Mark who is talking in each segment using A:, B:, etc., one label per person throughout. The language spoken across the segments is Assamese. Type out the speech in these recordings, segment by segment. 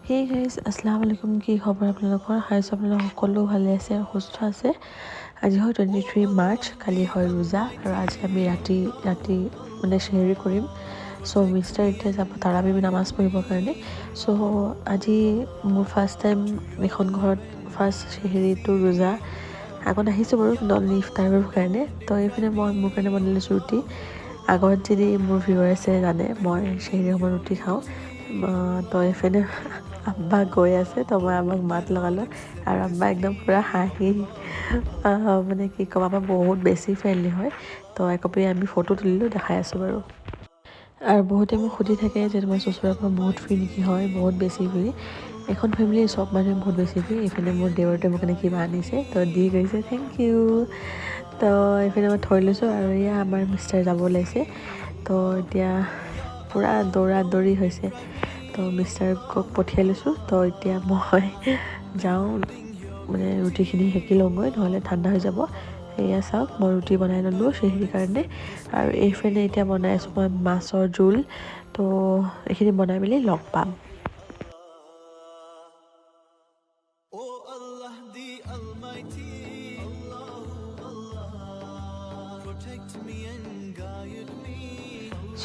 A: হেই গাইজ, আসসালামু আলাইকুম। কি খবৰ আপোনালোকৰ? হাইছ আপোনালোক সকলো ভালে আছে আৰু সুস্থ আছে। আজি হয় 23 মাৰ্চ, কালি হয় ৰোজা আৰু আজি আমি ৰাতি মানে শ্বেহেৰি কৰিম। চ' মিষ্টাৰ এতিয়া যাব তাৰাবি নামাজ পঢ়িবৰ কাৰণে। চ' আজি মোৰ ফাৰ্ষ্ট টাইম এখন ঘৰত ফাৰ্ষ্ট শ্বেহেৰিটো ৰোজা। আগত আহিছোঁ বাৰু নন ইফতাৰৰ কাৰণে। তো এইপিনে মই মোৰ কাৰণে বনাই লৈছোঁ ৰুটি। আগত যদি মোৰ ভিউৱাৰ আছে জানে মই শ্বেহেৰি সময়ত ৰুটি খাওঁ। তো এইপিনে আব্বা গৈ আছে, তো মই আমাক মাত লগালোঁ আৰু আব্বা একদম পূৰা হাঁহি মানে কি ক'ম, আব্বা বহুত বেছি ফ্ৰেণ্ডলি হয়। তো একপি আমি ফটো তুলিলোঁ, দেখাই আছোঁ বাৰু। আৰু বহুতে মোক সুধি থাকে যে তোমাৰ চচুৰাৰ পৰা বহুত ফ্ৰী নেকি? হয়, বহুত বেছি ফ্ৰী। এখন ফেমিলিৰ চব মানুহে বহুত বেছি ফ্ৰী। এইপিনে মোৰ দেৱৰটোৱে মোক কাৰণে কিবা আনিছে, তো দি গৈছে, থেংক ইউ। তো এইপিনে মই থৈ লৈছোঁ আৰু এয়া আমাৰ মিষ্টাৰ যাব ওলাইছে। তো এতিয়া পূৰা দৌৰা দৌৰি হৈছে। তো মিষ্টাৰক পঠিয়াই লৈছোঁ। তো এতিয়া মই যাওঁ, মানে ৰুটিখিনি সেকি লওঁগৈ, নহ'লে ঠাণ্ডা হৈ যাব। এয়া চাওক, মই ৰুটি বনাই ল'লোঁ শ্বেহেৰিৰ কাৰণে। আৰু এইপিনে এতিয়া বনাই আছোঁ মই মাছৰ জোল। তো এইখিনি বনাই মেলি লগ পাম।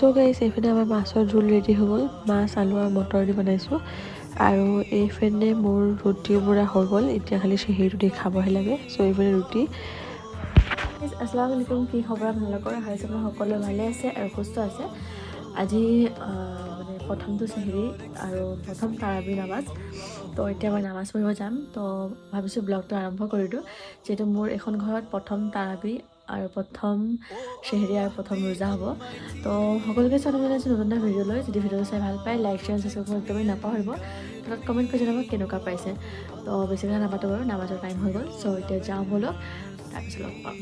A: চ' গাইছ, এইপিনে আমাৰ মাছৰ জোল ৰেডি হৈ গ'ল। মাছ, আলু আৰু মটৰ দি বনাইছোঁ। আৰু এইপিনে মোৰ ৰুটি বুঢ়া হৈ গ'ল, এতিয়া খালি শ্বেহেৰিটো দি খাবহে লাগে। চ' এইপিনে ৰুটি। আসসালামু আলাইকুম। কি খবৰ আপোনালোকৰ? হাইছ আপোনাৰ সকলোৱে ভালে আছে আৰু সুস্থ আছে। আজি মানে প্ৰথমটো শ্বেহেৰি আৰু প্ৰথম তাৰাবি নামাজ। তো এতিয়া মই নামাজ পঢ়িব যাম। তো ভাবিছোঁ ব্লগটো আৰম্ভ কৰি দিওঁ, যিহেতু মোৰ এখন ঘৰত প্ৰথম তাৰাবি আৰু প্ৰথম শ্বেহেৰি আৰু প্ৰথম ৰোজা হ'ব। তো সকলোকে স্বাগতম জনাইছোঁ নতুন এটা ভিডিঅ'লৈ। যদি ভিডিঅ'টো চাই ভাল পায়, লাইক, শ্বেয়াৰ, ছাবস্ক্ৰাইব কৰিব একদমেই নাপাহৰিব। তাত কমেণ্ট কৰি জনাব কেনেকুৱা পাইছে। তো বেছি কথা নাপাতো বাৰু, নামাজৰ টাইম হৈ গ'ল। চ' এতিয়া যাওঁ ব'লক, তাৰপিছত লগ পাম।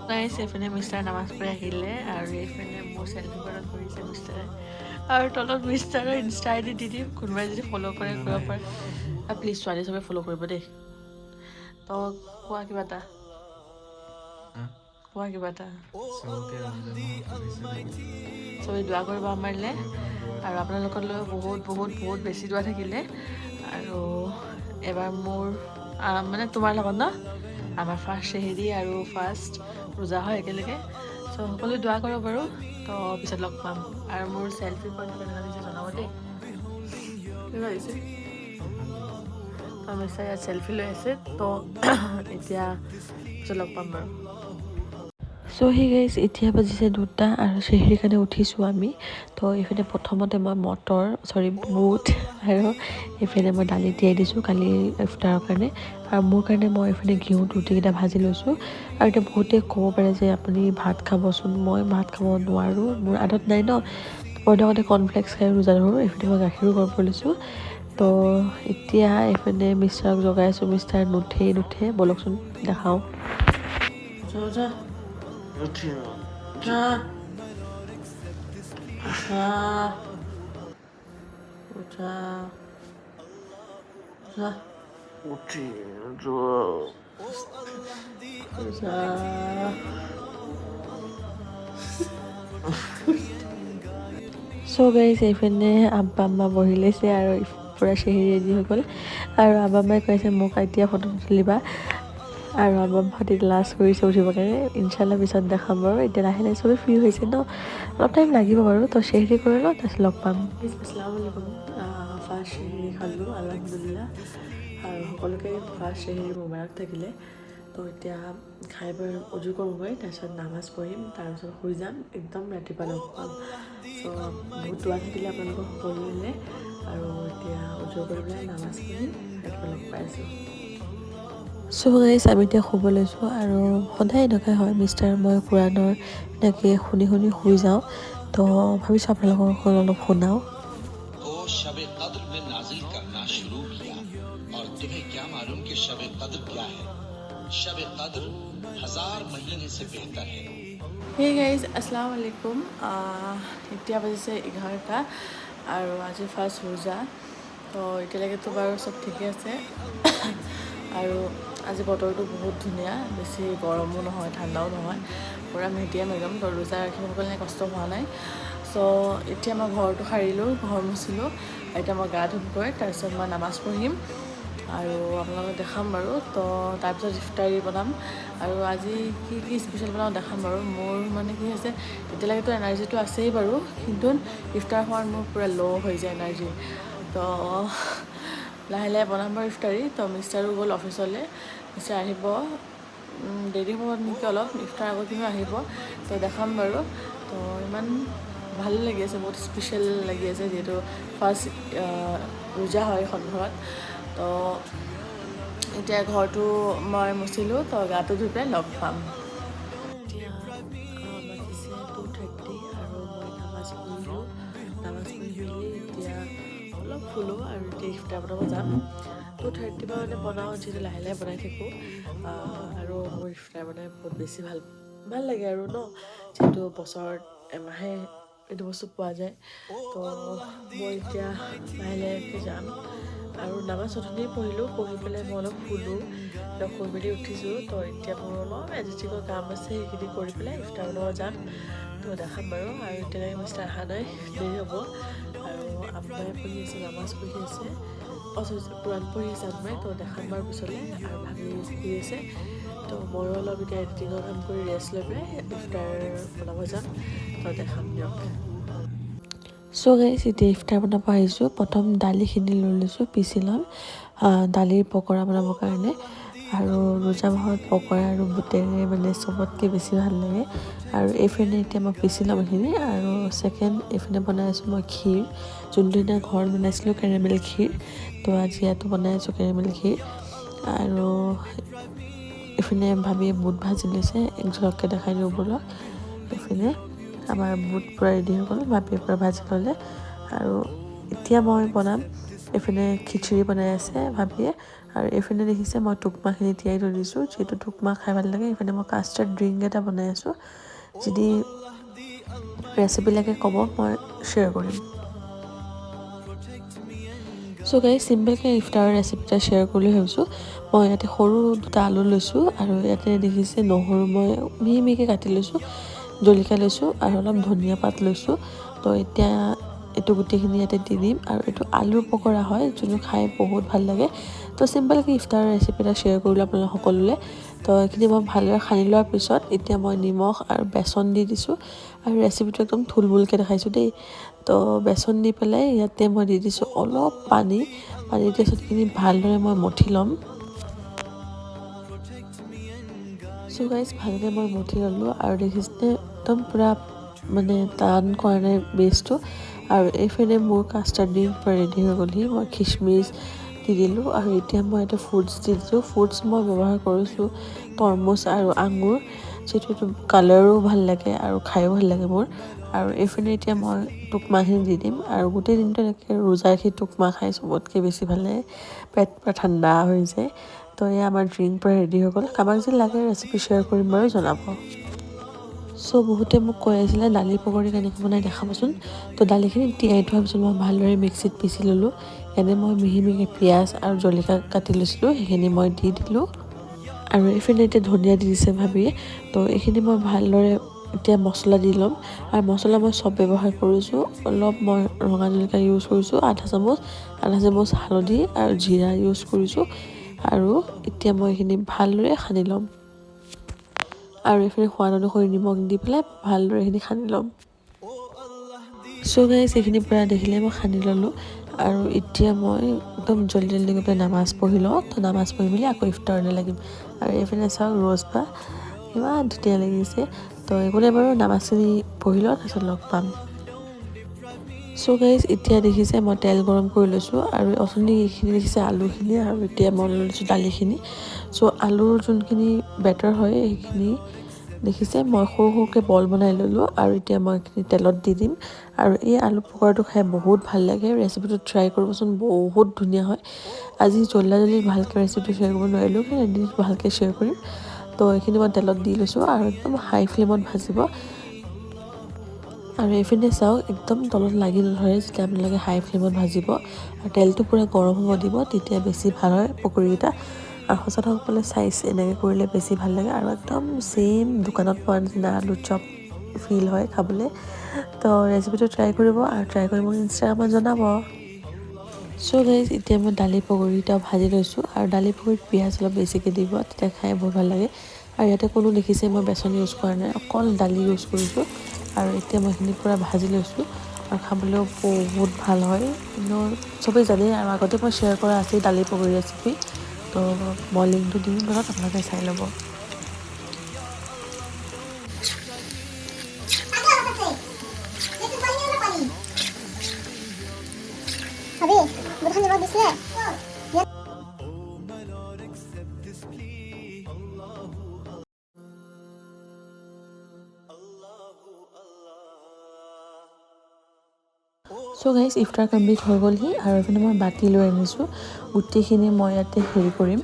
A: গাইছ, এইপিনে মিষ্টাৰ নামাজ পঢ়ি আহিলে আৰু এইপিনে মোৰ চেল্ফি বৰ্ডত কৰিছে মিষ্টাৰে। আৰু তলত মিষ্টাৰৰ ইনষ্টা আই ডি দি দিম, কোনোবাই যদি ফ'ল' কৰে কৰিব পাৰে। আৰু প্লিজ ছোৱালী চবে ফ'ল' কৰিব দেই। তো কোৱা কিবা এটা, কোৱা কিবা এটা। চবেই দোৱা কৰিব আমাৰলে, আৰু আপোনালোকলৈ বহুত বহুত বহুত বেছি দোৱা থাকিলে। আৰু এবাৰ মোৰ মানে তোমাৰ লগত ন, আমাৰ ফাৰ্ষ্ট শ্বেহেৰি আৰু ফাৰ্ষ্ট ৰোজা হয় একেলগে। চ' সকলোৱে দোৱা কৰিব বাৰু। তো পিছত লগ পাম। আৰু মোৰ চেল্ফি পইণ্ট কেনেকুৱা লাগিছে জনাব দেই। কেনেকুৱা লাগিছে? তো মিষ্টাৰ ইয়াত চেল্ফি লৈ আছে। তো এতিয়া পিছত লগ পাম বাৰু। চ' সেই গাইজ, এতিয়া বাজিছে 2টা আৰু শ্বেহেৰিৰ কাৰণে উঠিছোঁ আমি। তো এইপিনে প্ৰথমতে মই বুট আৰু এইপিনে মই দালি তিয়াই দিছোঁ কালি ইফতাৰৰ কাৰণে। আৰু মোৰ কাৰণে মই এইপিনে ঘিউত ৰুটিকেইটা ভাজি লৈছোঁ। আৰু এতিয়া বহুতে ক'ব পাৰে যে আপুনি ভাত খাবচোন। মই ভাত খাব নোৱাৰোঁ, মোৰ আদত নাই ন। আগতে কৰ্ণফ্লেক্স খাই ৰোজা ধৰোঁ। এইপিনে মই গাখীৰো গৰম কৰি লৈছোঁ। তো এতিয়া এইপিনে মিষ্টাৰক জগাই আছোঁ। মিষ্টাৰ নুঠে, ব'লকচোন দেখাওঁ। চ' গাইছ, এইপিনে আব্বা আম্মা বহি লৈছে আৰু পূৰা শ্বেহেৰি ৰেডি হৈ গ'ল। আৰু আব্বা আম্মাই কৈছে মোক এতিয়া ফটো তুলিবা। আৰু আব্বা আম্মাহঁতে লাজ কৰিছে উঠিবৰ কাৰণে। ইনশাল্লাহ পিছত দেখাম বাৰু। এতিয়া লাহে লাহে চবেই ফ্ৰী হৈছে ন, অলপ টাইম লাগিব বাৰু। তো শ্বেহেৰি কৰি লওঁ, তাৰপিছত লগ পাম। আসসালামু আলাইকুম। ফাৰ্ষ্ট শ্বেহেৰি খালোঁ আলহামদুলিল্লাহ। আৰু সকলোকে ফাৰ্ষ্ট শ্বেহেৰি মোবাৰক থাকিলে। তো এতিয়া খাই বৈ উজু কৰোঁগৈ, তাৰপিছত নামাজ পঢ়িম, তাৰপিছত শুই যাম। একদম ৰাতিপুৱা লগ পাম। চ' বহুত দোৱা থাকিলে আপোনালোকৰ সকলোৰে। আৰু এতিয়া উজু কৰি পেলাই নামাজ পঢ়ি ৰাতিপুৱা লগ পাই আছোঁ। চ' গাইছ, আমি এতিয়া শুব লৈছোঁ। আৰু সদায় এনেকুৱাই হয়, মিষ্টাৰ মই কোৰাণৰ এনেকৈ শুনি শুনি শুই যাওঁ। তো ভাবিছোঁ আপোনালোকক অলপ শুনাওঁ। शब कद्र में नाजिल करना शुरू किया और तुम्हें क्या मालूम कि शब कद्र क्या है शब कद्र 1000 महीने से बेहतर है। हे गाइस, अस्सलामु अलैकुम। এতিয়া বাজিছে 11টা আৰু আজি ফাৰ্ষ্ট ৰোজা। তো এতিয়ালৈকেতো বাৰু চব ঠিকে আছে। আৰু আজি বতৰটো বহুত ধুনীয়া, বেছি গৰমো নহয় ঠাণ্ডাও নহয়। পূৰা মিডিয়াম একদম, তো ৰোজা ৰাখিবৰ কাৰণে কষ্ট হোৱা নাই। চ' এতিয়া মই ঘৰটো সাৰিলোঁ, ঘৰ মুচিলোঁ, এতিয়া মই গা ধুমগৈ, তাৰপিছত মই নামাজ পঢ়িম আৰু আপোনালোকক দেখাম বাৰু। তো তাৰপিছত ইফতাৰী বনাম আৰু আজি কি কি স্পেচিয়েল বনাওঁ দেখাম বাৰু। মোৰ মানে কি হৈছে, এতিয়ালৈকেতো এনাৰ্জিটো আছেই বাৰু, কিন্তু ইফতাৰ সময়ত মোৰ পূৰা ল' হৈ যায় এনাৰ্জি। তো লাহে লাহে বনাম বাৰু ইফতাৰী। তো মিষ্টাৰো গ'ল অফিচলৈ, মিষ্টাৰ আহিব, দেৰি হ'ব নেকি অলপ, ইফতাৰ আগত কিন্তু আহিব, তো দেখাম বাৰু। তো ইমান ভাল লাগি আছে, বহুত স্পেচিয়েল লাগি আছে, যিহেতু ফাৰ্ষ্ট ৰোজা হয় এখন ঘৰত। তো এতিয়া ঘৰটো মই মুচিলোঁ, তো গাটো ধুই পেলাই লগ পাম। এতিয়া বাজিছে 2:30 আৰু মই নামাজ পঢ়িলোঁ, নামাজ পঢ়ি মেলি এতিয়া অলপ শুলোঁ আৰু এতিয়া ইফতাৰ বনাব যাম। 2:30 পৰা মানে বনাওঁ, যিহেতু লাহে লাহে বনাই থাকোঁ আৰু মোৰ ইফতাৰ বনাই বহুত বেছি ভাল লাগে আৰু ন, যিহেতু বছৰত এমাহে এইটো বস্তু পোৱা যায়। তো মই এতিয়া লাহে লাহেকৈ যাম আৰু নামাজ অথনিয়ে পঢ়িলোঁ, পঢ়ি পেলাই মই অলপ শুলোঁ, শুই মেলি উঠিছোঁ। তো এতিয়া মোৰ অলপ এডিটিঙৰ কাম আছে, সেইখিনি কৰি পেলাই ইফতাৰ বনাব যাম। তো দেখাম বাৰু। আৰু এতিয়ালৈকে মিষ্টাৰ অহা নাই, দেৰি হ'ব। আৰু আম্মাই পঢ়ি আছে, নামাজ পঢ়ি আছে, কোৰাণ পঢ়ি আছে আম্মাই, তো দেখাম বাৰু পিছলৈ। আৰু ভাবি শুই আছে, তো ময়ো অলপ এতিয়া এডিটিঙৰ কাম কৰি ৰেষ্ট লৈ পেলাই ইফতাৰ বনাব যাম, তো দেখাম দিয়ক। চ' গাইছ, এতিয়া ইফতাৰ বনাব আহিছোঁ। প্ৰথম দালিখিনি লৈ লৈছোঁ, পিচি ল'ম দালিৰ পকৰা বনাবৰ কাৰণে। আৰু ৰোজা মাহত পকৰা আৰু বুটেৰে মানে চবতকৈ বেছি ভাল লাগে। আৰু এইপিনে এতিয়া মই পিচি ল'ম এইখিনি, আৰু ছেকেণ্ড এইপিনে বনাই আছোঁ মই ক্ষীৰ, যোনটো দিনা ঘৰত বনাইছিলোঁ কেৰেমেল ক্ষীৰ, তো আজি ইয়াতো বনাই আছোঁ কেৰেমেল ক্ষীৰ। আৰু এইপিনে ভাবিয়ে বুট ভাজি লৈছে, এক ঝলককৈ দেখাই দিওঁ ব'লক। এইপিনে আমাৰ বুট পূৰা ৰেডি হৈ গ'ল, ভাবিয়ে পূৰা ভাজি ল'লে। আৰু এতিয়া মই বনাম, এইপিনে খিচিৰি বনাই আছে ভাবিয়ে, আৰু এইপিনে দেখিছে মই টুকমাখিনি তিয়াই থৈ দিছোঁ, যিহেতু টুকমা খাই ভাল লাগে। এইপিনে মই কাষ্টাৰ্ড ড্ৰিংক এটা বনাই আছোঁ, যদি ৰেচিপি লাগে ক'ব, মই শ্বেয়াৰ কৰিম। চ' গাইছ, চিম্পলকৈ ইফতাৰৰ ৰেচিপি এটা শ্বেয়াৰ কৰি ভাবিছোঁ। মই ইয়াতে সৰু 2টা আলু লৈছোঁ, আৰু ইয়াতে দেখিছে নহৰু মই মিহি মিহিকৈ কাটি লৈছোঁ, জলকীয়া লৈছোঁ আৰু অলপ ধনিয়া পাত লৈছোঁ। তো এতিয়া এইটো গোটেইখিনি ইয়াতে দি দিম, আৰু এইটো আলুৰ পকৰা হয়, যোনটো খাই বহুত ভাল লাগে। তো চিম্পলকৈ ইফতাৰৰ ৰেচিপি এটা শ্বেয়াৰ কৰিলোঁ আপোনালোক সকলোলৈ। তো এইখিনি মই ভালদৰে সানি লোৱাৰ পিছত এতিয়া মই নিমখ আৰু বেচন দি দিছোঁ, আৰু ৰেচিপিটো একদম থুলমূলকৈ দেখাইছোঁ দেই। তো বেচন দি পেলাই ইয়াতে মই দি দিছোঁ অলপ পানী দি এইখিনি ভালদৰে মই মঠি ল'ম। চ' গাইছ, ভালকৈ মই মঠি ল'লোঁ, আৰু দেখিছে একদম পূৰা মানে টান কৰা নাই বেচটো। আৰু এইপিনে মোৰ কাষ্টাৰ্ড ড্ৰিংক পূৰা ৰেডি হৈ গ'লহি, মই খিচমিচ দি দিলোঁ, আৰু এতিয়া মই ইয়াতে ফ্ৰুটছ দি দিছোঁ। ফ্ৰুটছ মই ব্যৱহাৰ কৰিছোঁ তৰমুজ আৰু আঙুৰ, যিহেতু এইটো কালাৰো ভাল লাগে আৰু খায়ো ভাল লাগে মোৰ। আৰু এইপিনে এতিয়া মই টুকমাখিনি দি দিম, আৰু গোটেই দিনটো এনেকৈ ৰোজাৰ সি টুকমা খাই চবতকৈ বেছি ভাল লাগে, পেট পূৰা ঠাণ্ডা হৈ যায়। তো এয়া আমাৰ ড্ৰিংক পূৰা ৰেডি হৈ গ'ল। কাৰোবাক যদি লাগে ৰেচিপি শ্বেয়াৰ কৰিম বাৰু, জনাব। চ' বহুতে মোক কৈ আছিলে দালি পকৰি কেনেকৈ বনাই দেখাবচোন। তো দালিখিনি তিয়াই থোৱাৰ পিছত মই ভালদৰে মিক্সিত পিচি ল'লোঁ। এনে মই মিহি মিহিকৈ পিঁয়াজ আৰু জলকীয়া কাটি লৈছিলোঁ, সেইখিনি মই দি দিলোঁ। আৰু এইপিনে এতিয়া ধনিয়া দি দিছে ভাবিয়ে, তো এইখিনি মই ভালদৰে এতিয়া মছলা দি ল'ম। আৰু মছলা মই চব ব্যৱহাৰ কৰিছোঁ, অলপ মই ৰঙা জলকীয়া ইউজ কৰিছোঁ আধা চামুচ হালধি আৰু জিৰা ইউজ কৰিছোঁ। আৰু এতিয়া মই এইখিনি ভালদৰে সানি ল'ম, আৰু এইখিনি সোৱাদ অনুসৰি নিমখ দি পেলাই ভালদৰে এইখিনি সানি ল'ম। চ' গাইছ, এইখিনি পূৰা দেখিলে মই সানি ল'লোঁ, আৰু এতিয়া মই একদম জল্দি গৈ পেলাই নামাজ পঢ়ি লওঁ। তো নামাজ পঢ়ি মেলি আকৌ ইফতাৰলৈ লাগিম। আৰু এইপিনে চাওক ৰ'জপা ইমান ধুনীয়া লাগিছে। তো একো নাই বাৰু, নামাজখিনি পঢ়ি লওঁ, তাৰপিছত লগ পাম। চ' গাইছ, এতিয়া দেখিছে মই তেল গৰম কৰি লৈছোঁ, আৰু অথনি এইখিনি দেখিছে আলুখিনি, আৰু এতিয়া মই লৈ লৈছোঁ দালিখিনি। চ' আলুৰ যোনখিনি বেটাৰ হয় সেইখিনি দেখিছে মই সৰু সৰুকৈ বল বনাই ল'লোঁ, আৰু এতিয়া মই এইখিনি তেলত দি দিম। আৰু এই আলু পকৰাটো খাই বহুত ভাল লাগে, ৰেচিপিটো ট্ৰাই কৰিবচোন, বহুত ধুনীয়া হয়। আজি জল্দি ভালকৈ ৰেচিপিটো শ্বেয়াৰ কৰিব নোৱাৰিলোঁ, কিন্তু এদিন ভালকৈ শ্বেয়াৰ কৰিম। তো এইখিনি মই তেলত দি লৈছোঁ, আৰু একদম হাই ফ্লেমত ভাজিব। আৰু এইপিনে চাওক একদম তলত লাগি নধৰে, যেতিয়া আপোনালোকে হাই ফ্লেমত ভাজিব, আৰু তেলটো পূৰা গৰম হ'ব দিব, তেতিয়া বেছি ভাল হয় পকৰীকেইটা। আৰু সঁচা কথা ক'বলৈ চাইজ এনেকৈ কৰিলে বেছি ভাল লাগে আৰু একদম ছেইম দোকানত পোৱা নিচিনা আলু চপ ফিল হয় খাবলৈ। তো ৰেচিপিটো ট্ৰাই কৰিব আৰু ট্ৰাই কৰি মোক ইনষ্টাগ্ৰামত জনাব। চ' গাইজ এতিয়া মই দালি পকৰিটা ভাজি লৈছোঁ আৰু দালি পকৰিত পিঁয়াজ অলপ বেছিকৈ দিব, তেতিয়া খাই বহুত ভাল লাগে। আৰু ইয়াতে কোনো দেখিছে মই বেচন ইউজ কৰা নাই, অকল দালি ইউজ কৰিছোঁ। আৰু এতিয়া মই এইখিনি পূৰা ভাজি লৈছোঁ আৰু খাবলৈও বহুত ভাল হয়। কিন্তু চবেই জানেই আৰু আগতে মই শ্বেয়াৰ কৰা আছেই দালি পকৰি ৰেচিপি, তো মই লিংকটো দিম তলত, আপোনালোকে চাই ল'ব। চ' গাইজ ইফতাৰ কমপ্লিট হৈ গ'লহি আৰু এইপিনে মই বাতি লৈ আনিছোঁ। গোটেইখিনি মই ইয়াতে হেৰি কৰিম,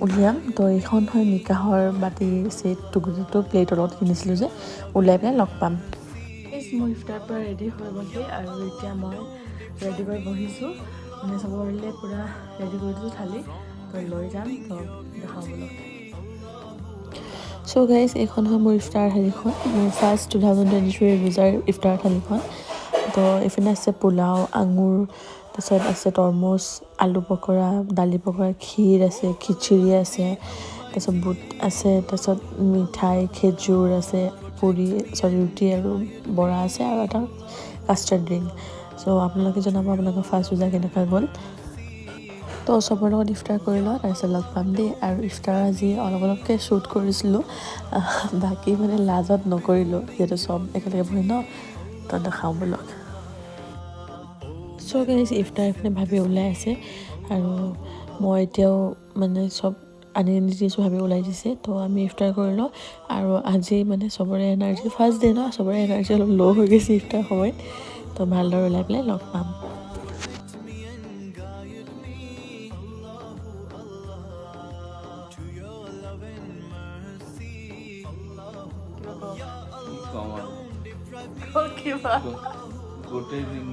A: উলিয়াম। তো এইখন হয় নিকাহৰ বাতি ছেটটো, গোটেইটো প্লেটৰ লগত কিনিছিলোঁ যে, ওলাই পেলাই লগ পাম। মোৰ ইফতাৰ পৰা ৰেডি হৈ গ'লহি আৰু এতিয়া মই ৰেডি কৰি বহিছোঁ। মানে চবৰে পূৰা ৰেডি কৰি দিছোঁ থালি, তো লৈ যাম, তো দেখাবলৈ। চ' গাইজ এইখন হয় মোৰ ইফতাৰ থালিখন, মোৰ ফাৰ্ষ্ট 2023 ৰোজাৰ ইফতাৰ থালিখন। তো এইপিনে আছে পোলাও, আঙুৰ, তাৰপিছত আছে তৰমুজ, আলু পকৰা, দালি পকৰা, ক্ষীৰ আছে, খিচিৰি আছে, তাৰপিছত বুট আছে, তাৰপিছত মিঠাই, খেজুৰ আছে, ৰুটি আৰু বৰা আছে আৰু এটা কাষ্টাৰ্ড ড্ৰিংক। চ' আপোনালোকে জনাব আপোনালোকৰ ফাৰ্ষ্ট ৰোজা কেনেকুৱা গ'ল। তো চবৰ লগত ইফতাৰ কৰি লওঁ, তাৰপিছত লগ পাম দেই। আৰু ইফতাৰ আজি অলপকৈ শ্বুট কৰিছিলোঁ, বাকী মানে লাজত নকৰিলোঁ, যিহেতু চব একেলগে বহি ন, তো দেখাওঁ ব'লক। চ' গাইজ ইফতাৰ এইপিনে ভাবি ওলাই আছে আৰু মই এতিয়াও মানে চব আনি দিছোঁ, ভাবি ওলাই দিছে। তো আমি ইফতাৰ কৰি লওঁ আৰু আজি মানে চবৰে এনাৰ্জি ফাৰ্ষ্ট ডে ন, চবৰে এনাৰ্জি অলপ ল' হৈ গৈছে ইফতাৰ সময়ত। তো ভালদৰে ওলাই পেলাই লগ পাম।
B: গোটেই দিন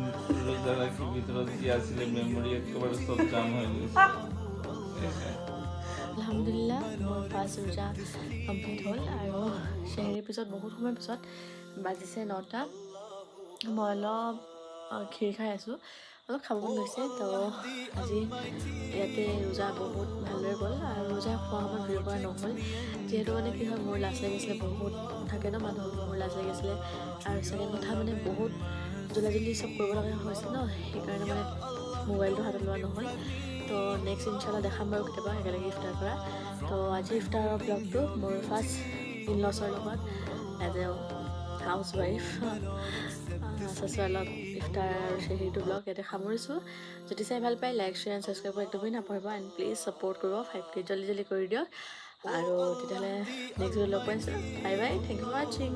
B: ৰোজা ৰাখি ভিতৰত কি আছিলে মেমৰি একেবাৰে চব জাম হৈ গৈছে।
A: আলহামদুলিল্লাহ মোৰ ফাৰ্ষ্ট ৰোজা কমপ্লিট হ'ল আৰু চেহেৰীৰ পিছত বহুত সময়ৰ পিছত বাজিছে 9টা। মই অলপ ক্ষীৰ খাই আছোঁ, অলপ খাব মন গৈছে। তো আজি ইয়াতে ৰোজা বহুত ভালদৰে গ'ল আৰু ৰোজা খোৱা সময়ত ভিডিঅ' কৰা নহ'ল, যিহেতু মানে কি হয় মোৰ লাজ লাগিছিলে, বহুত থাকে ন মানুহ, মোৰ লাজ লাগিছিলে। আৰু ছেকেণ্ড কথা মানে বহুত জল্দি চব কৰিব লগা হৈছে ন, সেইকাৰণে মানে মোবাইলটো হাতত লোৱা নহ'ল। তো নেক্সট ইনশাল্লাহ দেখাম বাৰু কেতিয়াবা একেলগে ইফতাৰ কৰা। তো আজিৰ ইফতাৰৰ ব্লগটো মোৰ ফাৰ্ষ্ট ইনলছৰ লগত এজ এ হাউচ ৱাইফ চচুৰালত ইফতাৰ আৰু চেহেৰীটো ব্লগ ইয়াতে সামৰিছোঁ। যদি চাই ভাল পায় লাইক, শ্বেয়াৰ এণ্ড ছাবস্ক্ৰাইব কৰি একদমেই নাপাহৰিব। এণ্ড প্লিজ ছাপোৰ্ট কৰিব, 5K জল্দি কৰি দিয়ক। আৰু তেতিয়াহ'লে নেক্সট ভিডিঅ' লগ পাইছোঁ। Bye bye, thank you for ৱাচিং।